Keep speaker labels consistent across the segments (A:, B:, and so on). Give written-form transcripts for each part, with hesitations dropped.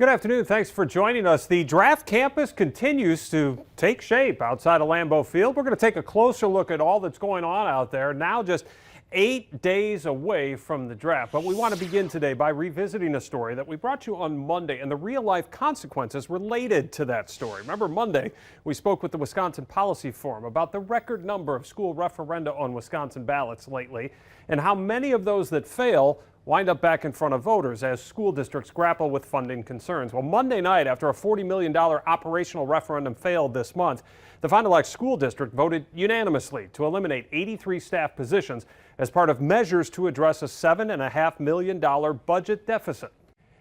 A: Good afternoon. Thanks for joining us. The draft campus continues to take shape outside of Lambeau Field. We're going to take a closer look at all that's going on out there. Now just 8 days away from the draft. But we want to begin today by revisiting a story that we brought you on Monday and the real-life consequences related to that story. Remember Monday, we spoke with the Wisconsin Policy Forum about the record number of school referenda on Wisconsin ballots lately and how many of those that fail wind up back in front of voters as school districts grapple with funding concerns. Well, Monday night, after a $40 million operational referendum failed this month, the Fond du Lac School District voted unanimously to eliminate 83 staff positions as part of measures to address a $7.5 million budget deficit.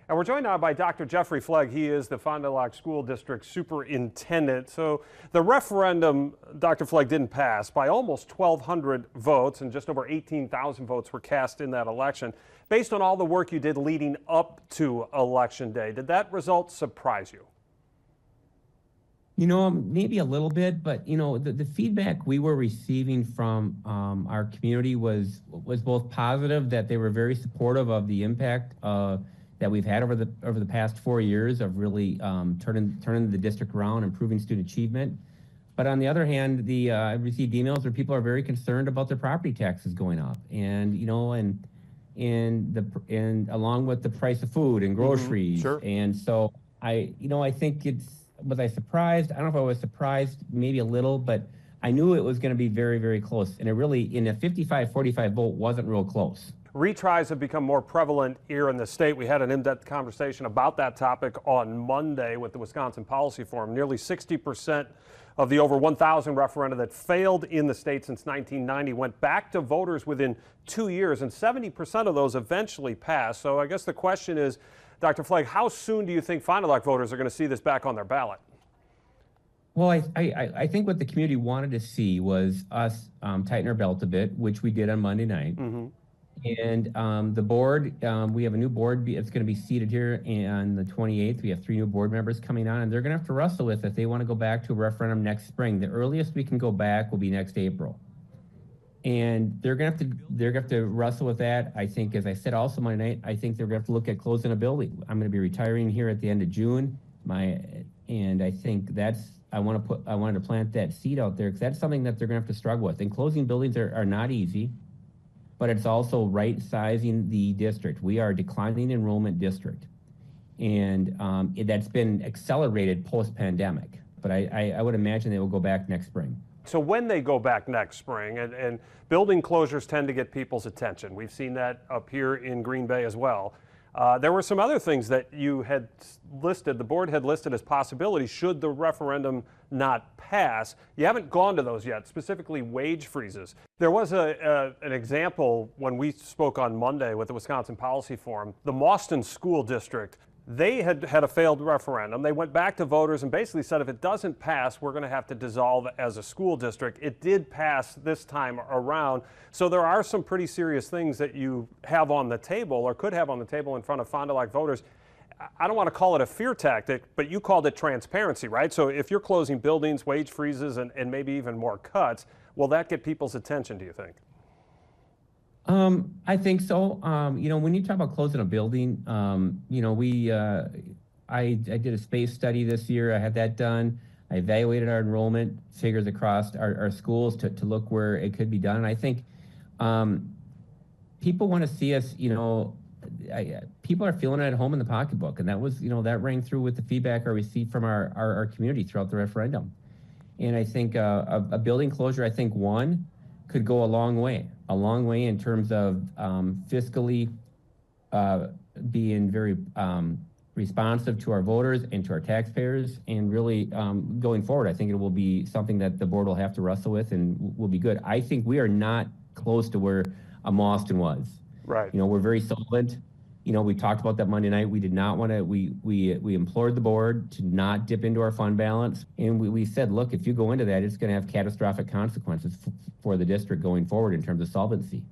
A: And we're joined now by Dr. Jeffrey Fleig. He is the Fond du Lac School District Superintendent. So the referendum, Dr. Fleig, didn't pass by almost 1,200 votes, and just over 18,000 votes were cast in that election. Based on all the work you did leading up to Election Day, did that result surprise you?
B: You know, maybe a little bit, but you know, the feedback we were receiving from our community was both positive, that they were very supportive of the impact that we've had over the past 4 years of really turning the district around, improving student achievement. But on the other hand, I received emails where people are very concerned about their property taxes going up, and you know, and along with the price of food and groceries.
A: Sure.
B: And so I think was I surprised? I don't know if I was surprised, maybe a little, but I knew it was going to be very, very close. And it really, in a 55-45 vote, wasn't real close.
A: Retries have become more prevalent here in the state. We had an in-depth conversation about that topic on Monday with the Wisconsin Policy Forum. Nearly 60% of the over 1,000 referenda that failed in the state since 1990 went back to voters within 2 years, and 70% of those eventually passed. So I guess the question is, Dr. Fleig, how soon do you think Fond du Lac voters are going to see this back on their ballot?
B: Well, I think what the community wanted to see was us tighten our belt a bit, which we did on Monday night.
A: Mm-hmm.
B: And the board, we have a new board. It's going to be seated here on the 28th. We have 3 new board members coming on, and they're going to have to wrestle with if they want to go back to a referendum next spring. The earliest we can go back will be next April. And they're going to have to wrestle with that. I think, as I said also Monday night, I think they're going to have to look at closing a building. I'm going to be retiring here at the end of June. And I think I wanted to plant that seed out there, because that's something that they're going to have to struggle with. And closing buildings are not easy, but it's also right sizing the district. We are a declining enrollment district, and that's been accelerated post-pandemic. But I would imagine they will go back next spring.
A: So when they go back next spring, and building closures tend to get people's attention. We've seen that up here in Green Bay as well. There were some other things that you had listed, the board had listed as possibilities should the referendum not pass. You haven't gone to those yet, specifically wage freezes. There was an example when we spoke on Monday with the Wisconsin Policy Forum. The Mauston School District, they had a failed referendum. They went back to voters and basically said, if it doesn't pass, we're going to have to dissolve as a school district. It did pass this time around. So there are some pretty serious things that you have on the table, or could have on the table, in front of Fond du Lac voters. I don't want to call it a fear tactic, but you called it transparency, right? So if you're closing buildings, wage freezes, and maybe even more cuts, will that get people's attention, do you think?
B: I think so. You know, when you talk about closing a building, you know, I did a space study this year. I had that done. I evaluated our enrollment figures across our schools to look where it could be done. And I think people want to see us, you know, people are feeling it at home in the pocketbook. And that was, you know, that rang through with the feedback I received from our community throughout the referendum. And I think a building closure, I think, could go a long way in terms of fiscally being very responsive to our voters and to our taxpayers, and really going forward, I think it will be something that the board will have to wrestle with and will be good. I think we are not close to where a Mauston was.
A: Right.
B: You know, we're very solvent. You know, we talked about that Monday night. We did not want to, we implored the board to not dip into our fund balance. And we said, look, if you go into that, it's going to have catastrophic consequences for the district going forward in terms of solvency.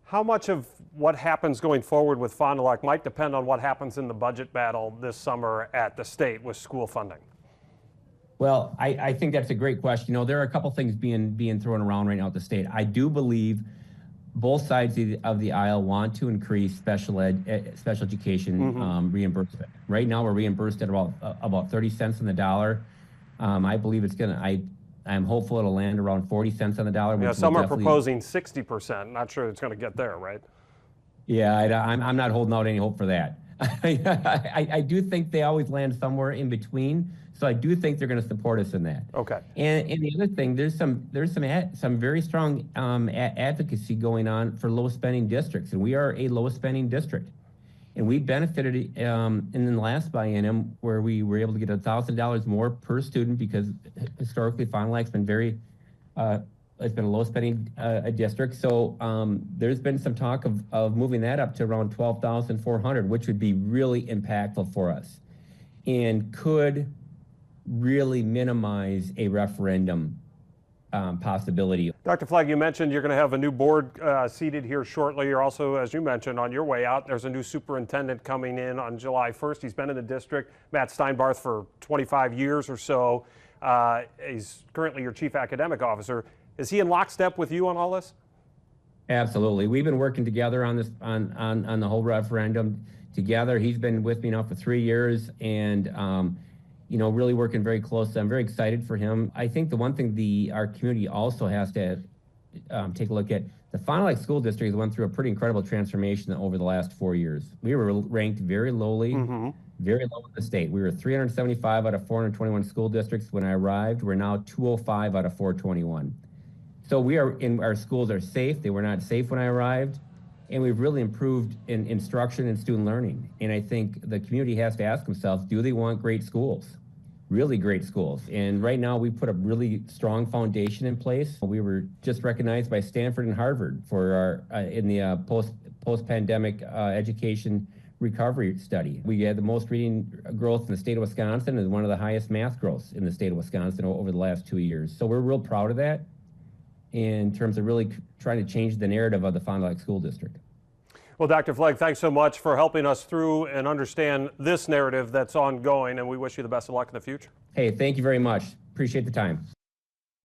A: How much of what happens going forward with Fond du Lac might depend on what happens in the budget battle this summer at the state with school funding?
B: Well, I think that's a great question. You know, there are a couple things being thrown around right now at the state. I do believe both sides of the aisle want to increase special education reimbursement. Right now, we're reimbursed at about 30 cents on the dollar. I believe it's I'm hopeful it'll land around 40 cents on the dollar.
A: Yeah,
B: which
A: some
B: will
A: are
B: definitely,
A: proposing 60%. Not sure it's going to get there, right?
B: Yeah, I'm not holding out any hope for that. I do think they always land somewhere in between, so I do think they're going to support us in that.
A: Okay.
B: And the other thing, there's some very strong advocacy going on for low spending districts, and we are a low spending district, and we benefited in the last biennium where we were able to get $1,000 more per student because historically Fond du Lac's been it's been a low spending district. So there's been some talk of moving that up to around 12,400, which would be really impactful for us and could really minimize a referendum possibility.
A: Dr. Fleig, you mentioned you're going to have a new board seated here shortly. You're also, as you mentioned, on your way out, there's a new superintendent coming in on July 1st. He's been in the district, Matt Steinbarth, for 25 years or so. He's currently your chief academic officer. Is he in lockstep with you on all this?
B: Absolutely. We've been working together on this, on the whole referendum together. He's been with me now for 3 years, and you know, really working very closely. I'm very excited for him. I think the one thing our community also has to take a look at, the Fond du Lac School District has went through a pretty incredible transformation over the last 4 years. We were ranked very lowly, very low in the state. We were 375 out of 421 school districts when I arrived. We're now 205 out of 421. So our schools are safe. They were not safe when I arrived. And we've really improved in instruction and student learning. And I think the community has to ask themselves, do they want great schools? Really great schools. And right now we put a really strong foundation in place. We were just recognized by Stanford and Harvard for in the post-pandemic education recovery study. We had the most reading growth in the state of Wisconsin and one of the highest math growths in the state of Wisconsin over the last 2 years. So we're real proud of that in terms of really trying to change the narrative of the Fond du Lac School District.
A: Well, Dr. Fleig, thanks so much for helping us through and understand this narrative that's ongoing, and we wish you the best of luck in the future.
B: Hey, thank you very much. Appreciate the time.